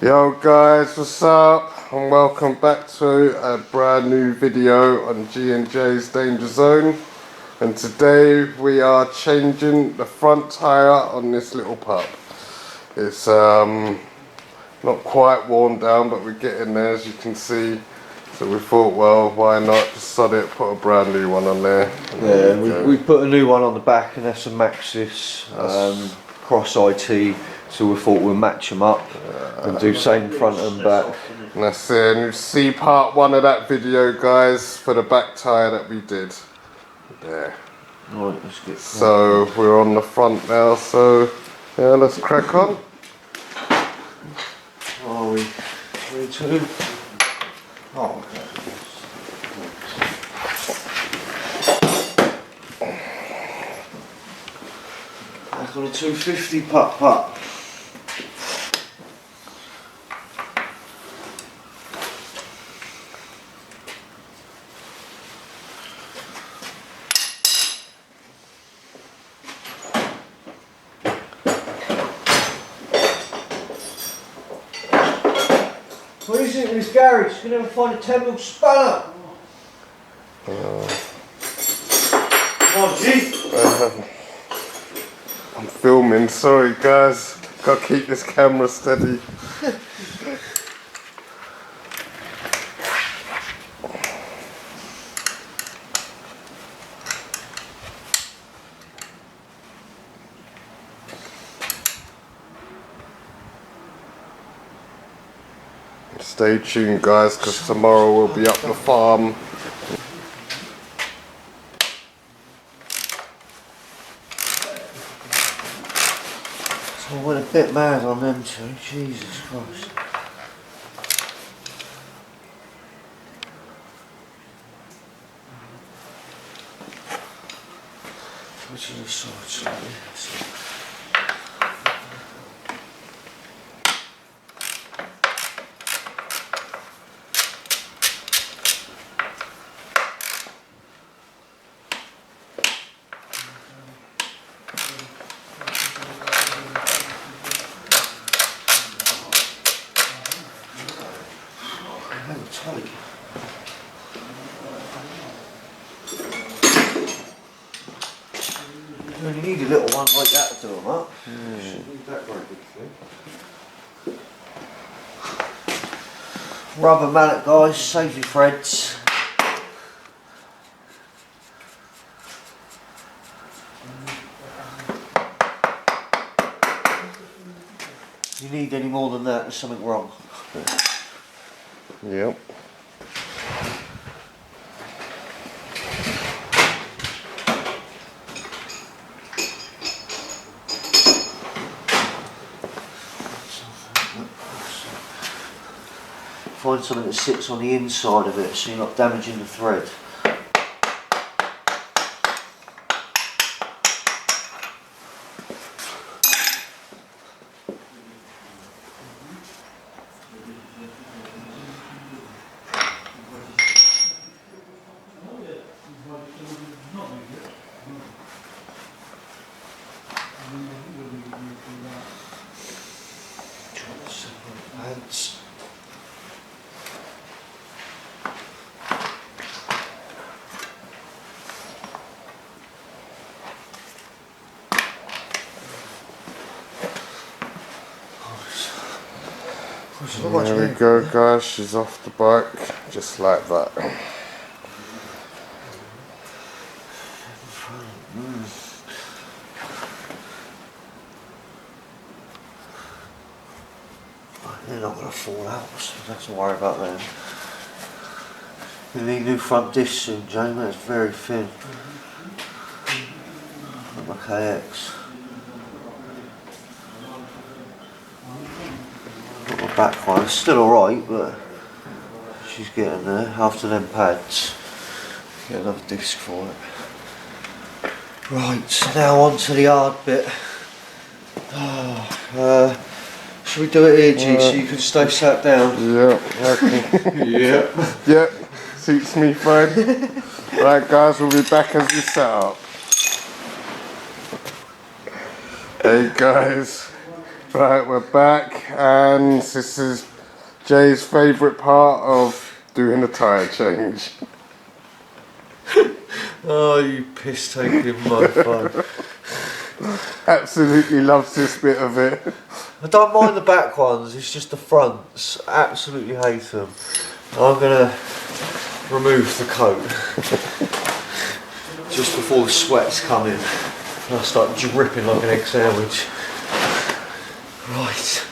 Yo guys, what's up? And welcome back to a brand new video on G&J's Danger Zone. And today we are changing the front tyre on this little pup. It's not quite worn down, but we're getting there, as you can see. So we thought, well, why not just sod it, put a brand new one on there. Yeah, we put a new one on the back, and that's a Maxis Cross IT. So we thought we'll match them up and do same front and back. And that's it. And you see part one of that video, guys, for the back tyre that we did. There. Right, let's get. So we're on the front now. So yeah, let's crack on. Are we 3, 2? Oh, okay. Back on a 250 putt. What is it in this garage? You can never find a 10mm spanner. Come on, G. I'm filming. Sorry, guys. Gotta keep this camera steady. Stay tuned, guys, because tomorrow we'll be up the farm. So I went a bit mad on them two, Jesus Christ. Go to the side slightly. Tight. You only need a little one like that to do them up. Shouldn't need that very big thing. Rubber mallet, guys, save your threads. If you need any more than that, there's something wrong. Yep. Find something that sits on the inside of it so you're not damaging the thread. Pants. There we go, guys. She's off the bike, just like that. They're not going to fall out, so you don't have to worry about them. You need new front discs soon, Jamie. It's very thin. Like my KX. Got my back one. It's still alright, but she's getting there. After them pads, get another disc for it. Right, so now on to the hard bit. Should we do it here, G, so you can stay sat down? Yep, okay. Yep. Yep, suits me fine. Right, guys, we'll be back as we set up. Hey, guys. Right, we're back, and this is Jay's favourite part of doing a tyre change. Oh, you piss taking mofo. Absolutely loves this bit of it. I don't mind the back ones, it's just the fronts. Absolutely hate them. I'm gonna remove the coat just before the sweats come in. And I start dripping like an egg sandwich. Right.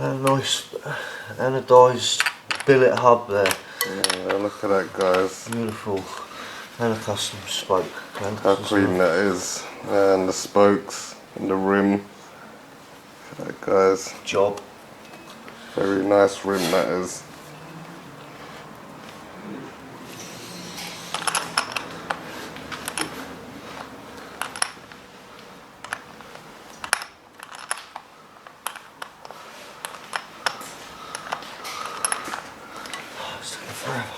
A nice anodised billet hub there. Yeah, look at that, guys. Beautiful. And a custom spoke. How clean that is. And the spokes and the rim. Look at that, guys. Job. Very nice rim that is. It's taking forever.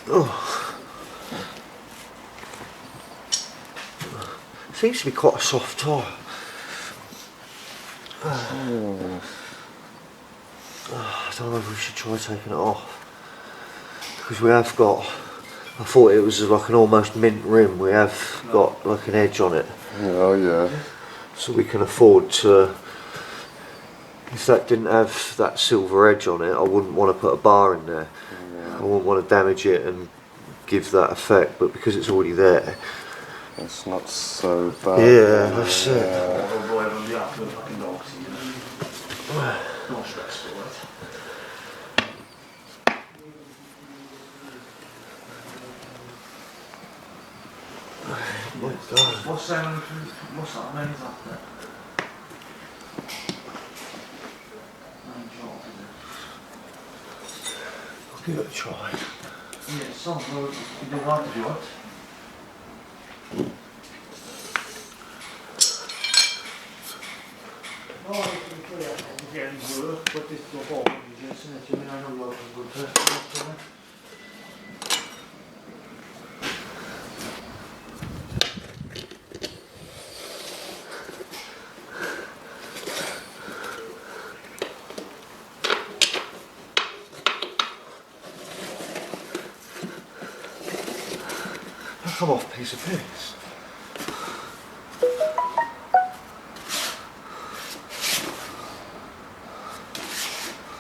Oh. Seems to be quite a soft tyre. I don't know if we should try taking it off. Because we have got, I thought it was like an almost mint rim, we have got like an edge on it. Oh yeah. So we can afford to, if that didn't have that silver edge on it, I wouldn't want to put a bar in there. I wouldn't want to damage it and give that effect, but because it's already there. It's not so bad. Yeah, that's it. What's that name is up there? I'll give it a try. Yeah, some road you don't want to do it. Oh, I can clear it. I'm getting work, but this is all you just said to me. I know you're a good person. Come off, piece of piss.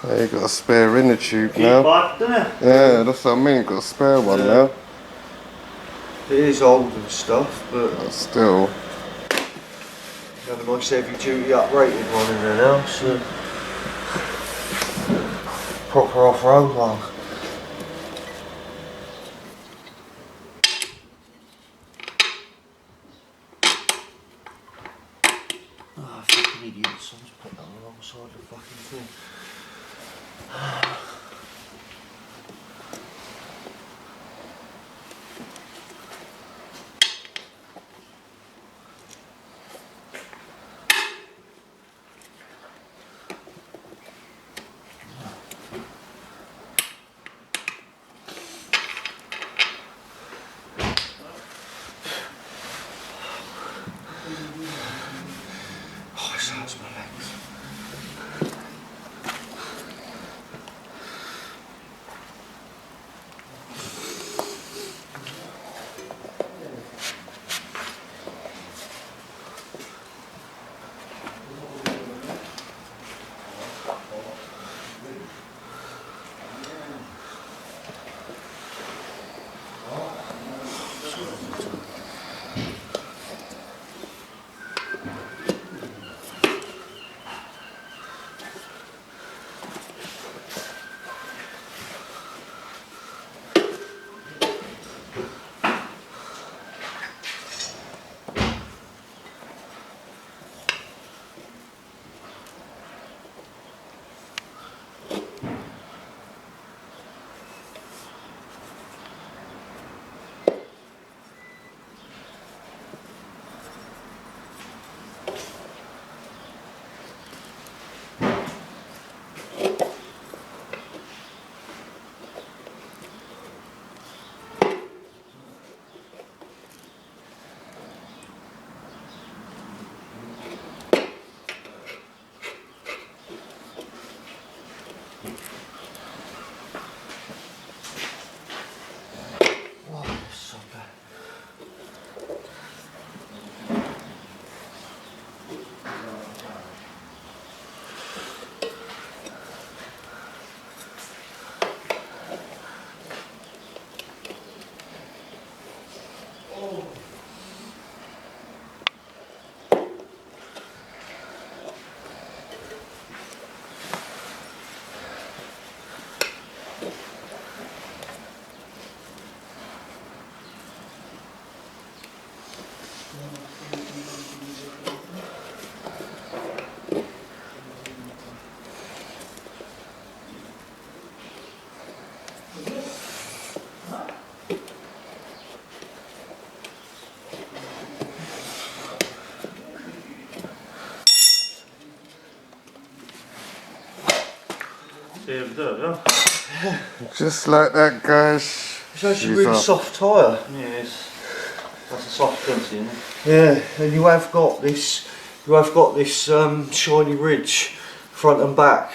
Yeah, you got a spare inner tube now. Yeah, that's what I mean, got a spare one now. It is old and stuff, but Still. you have a nice heavy duty uprated one in there now, so proper off-road one. Oh, fucking idiot, someone's put that on the wrong side of the fucking thing. Oh, it hurts my legs. Sevdi ya. Just like that, guys. It's actually She's really off. soft tyre. Yes. That's a soft country, isn't it? Yeah, and you have got this shiny ridge front and back.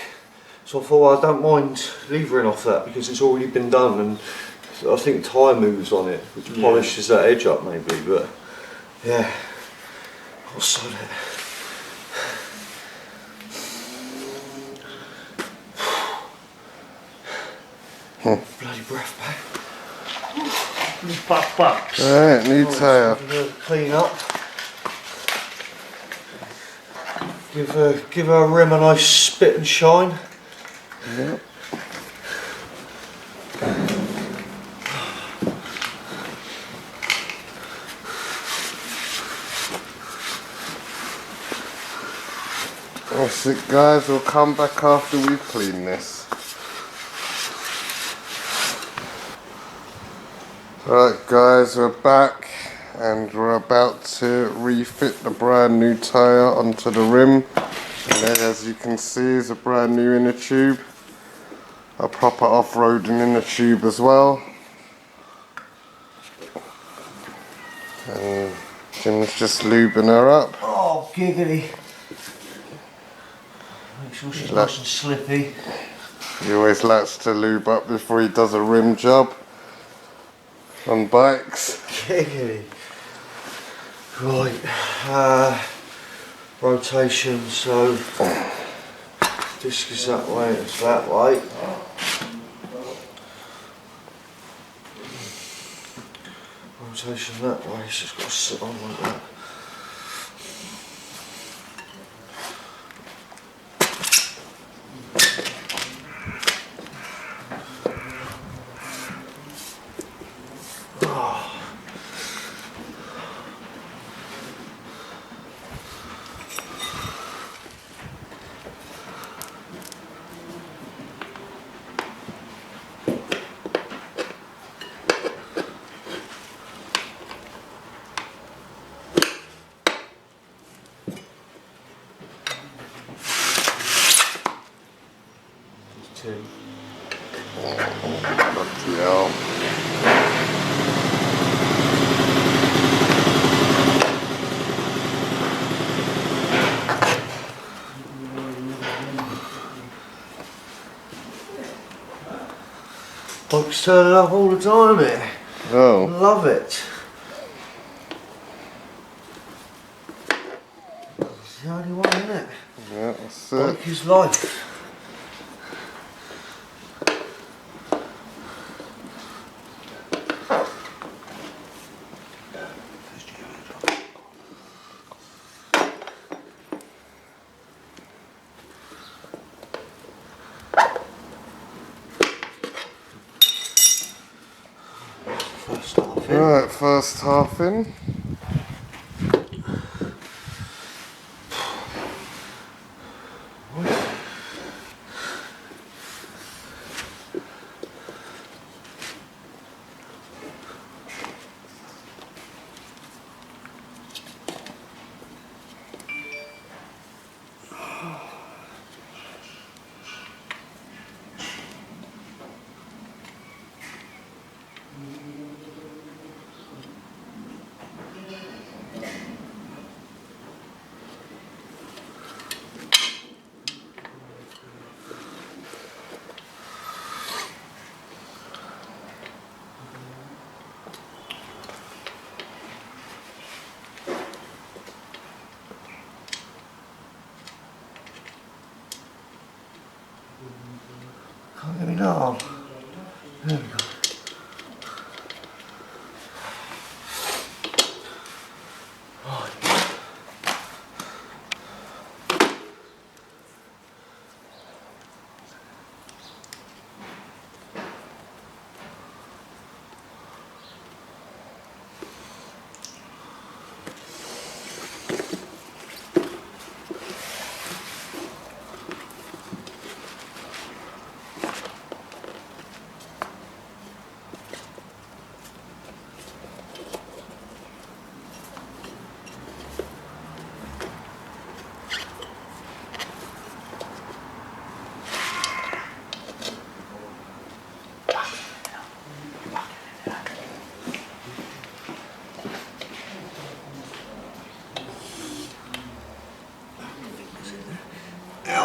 So I thought, well, I don't mind levering off that because it's already been done, and I think tyre moves on it, which polishes that edge up maybe. But yeah, I'll sod it. Bloody breath back. Pop. Alright, new tyre. Clean up. Give her rim a nice spit and shine. Yep. That's it, guys. We'll come back after we've cleaned this. Right, guys, we're back and we're about to refit the brand new tyre onto the rim. And then, as you can see, is a brand new inner tube. A proper off-roading inner tube as well. And Jim's just lubing her up. Oh, giggity. Make sure she's nice and slippy. He always likes to lube up before he does a rim job on bikes. Giggity. Right, rotation, so disc is that way, it's that way. Rotation that way, it's just got to sit on like that. Bloody hell. Bike's turning up all the time here. Oh. Love it. It's the only one, isn't it? Yeah, that's it. Bike is life. First half in. Right, first half in.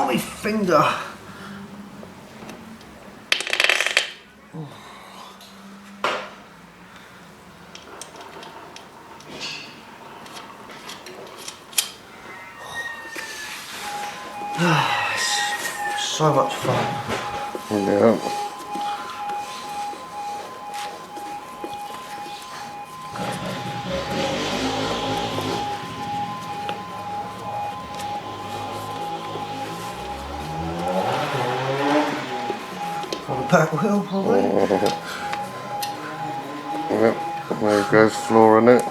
my finger. It's so much fun. Yeah. On the back wheel, probably. Yep. There goes flooring it.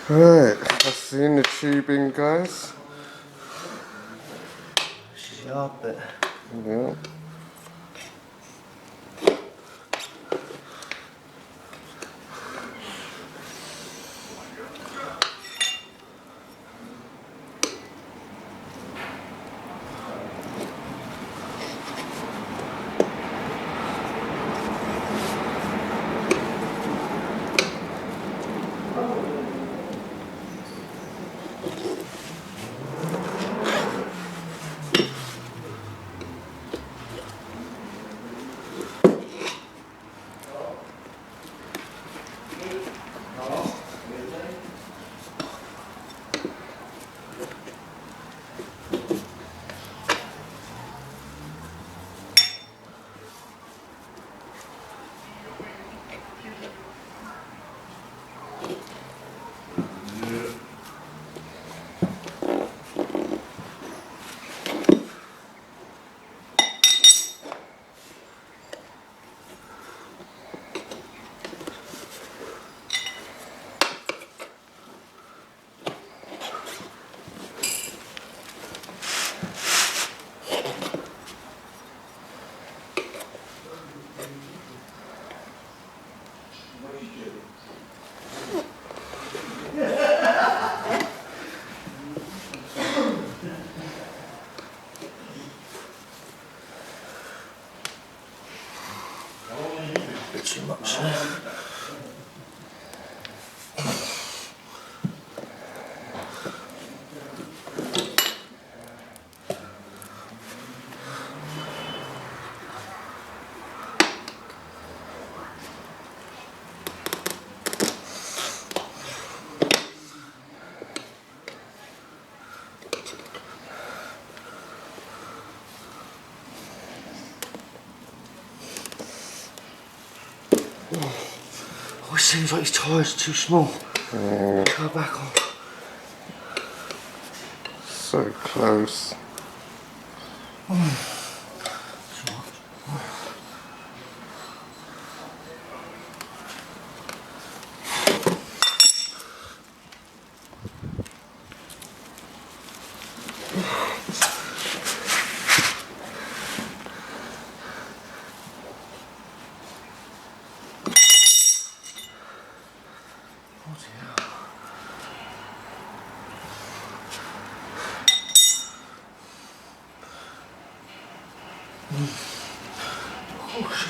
Right, I've seen the tubing, guys. This is the hard bit. Yeah. Bit too much. Oh, it seems like his tyres are too small. Go back on. So close. Oh, so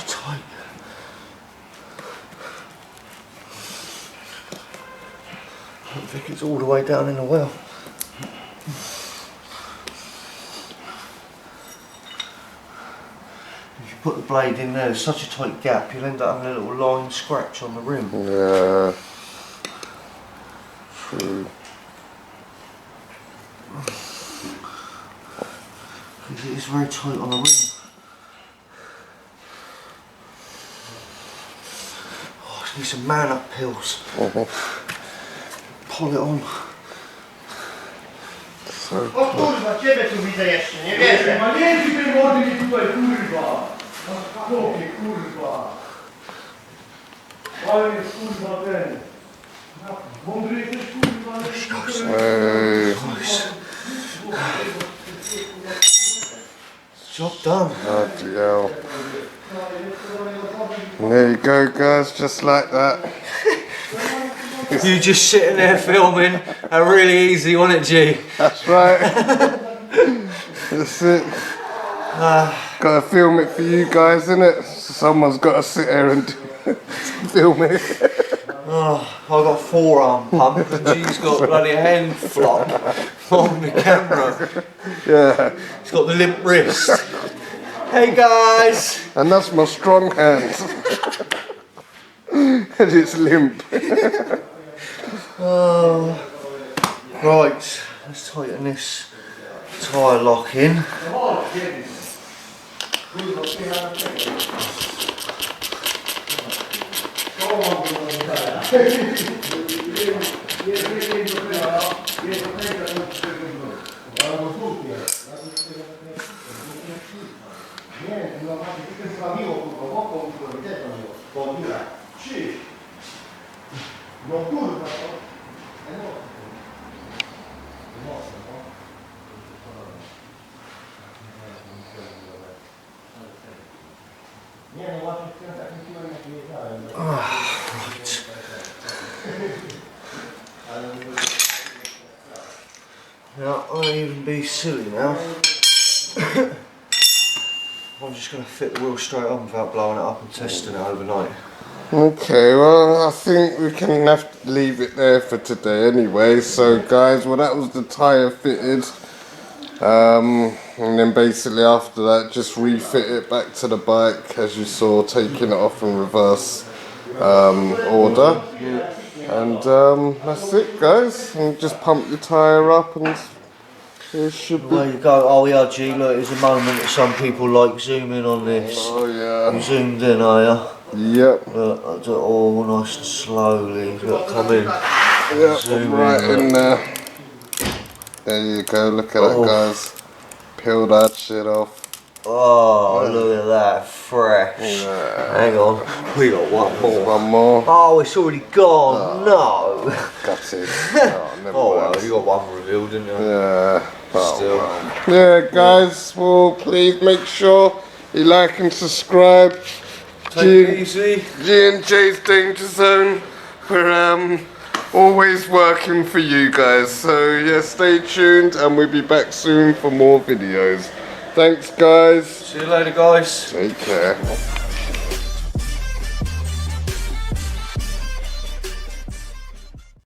tight. I don't think it's all the way down in the well. If you put the blade in there, there's such a tight gap, you'll end up having a little line scratch on the rim. Yeah. True. Because it is very tight on the rim. Oh, I need some man up pills. Pull it on. So O kurwa, ciebie tu widzę jeszcze, nie wierzę. Ma nie tej wody mi tutaj, kurwa! Chłopie, kurwa! Ale kurwa ten. Mądry jesteś kurwa. Hey. Job done. Bloody hell. And there you go, guys, just like that. You just sitting there filming a really easy one at G. That's right. That's it. Gotta film it for you guys, innit? So someone's gotta sit here and film it. Oh, I got forearm pump and G's got bloody hand flop on the camera. Yeah. He's got the limp wrist. Hey guys! And that's my strong hand. And it's limp. Right, let's tighten this tyre lock in. Now, I won't even be silly now. I'm just going to fit the wheel straight on without blowing it up and testing it overnight. Okay, well, I think we can have to leave it there for today anyway. So, guys, well, that was the tyre fitted. And then basically after that, just refit it back to the bike, as you saw, taking it off in reverse order. And that's it, guys. And just pump the tyre up and it should be. There you go. Oh yeah, G, look, there's a moment that some people like zoom in on this. Oh, yeah. You zoomed in, are you? Yep. Look, I do it all nice and slowly. Look, come in. Yep, Zoom right in, in there. There you go, look at that, guys. Peel that shit off. Oh, look at that, fresh. Yeah. Hang on, we got one more. One more. Oh, it's already gone. No. Gutted. Oh, never Oh, mind. well, you got one revealed, didn't you? Yeah. Oh, Still. well. Yeah, guys, well, please make sure you like and subscribe. Take it easy. G&J's Danger Zone. We're always working for you guys. So, yeah, stay tuned and we'll be back soon for more videos. Thanks, guys. See you later, guys. Take care.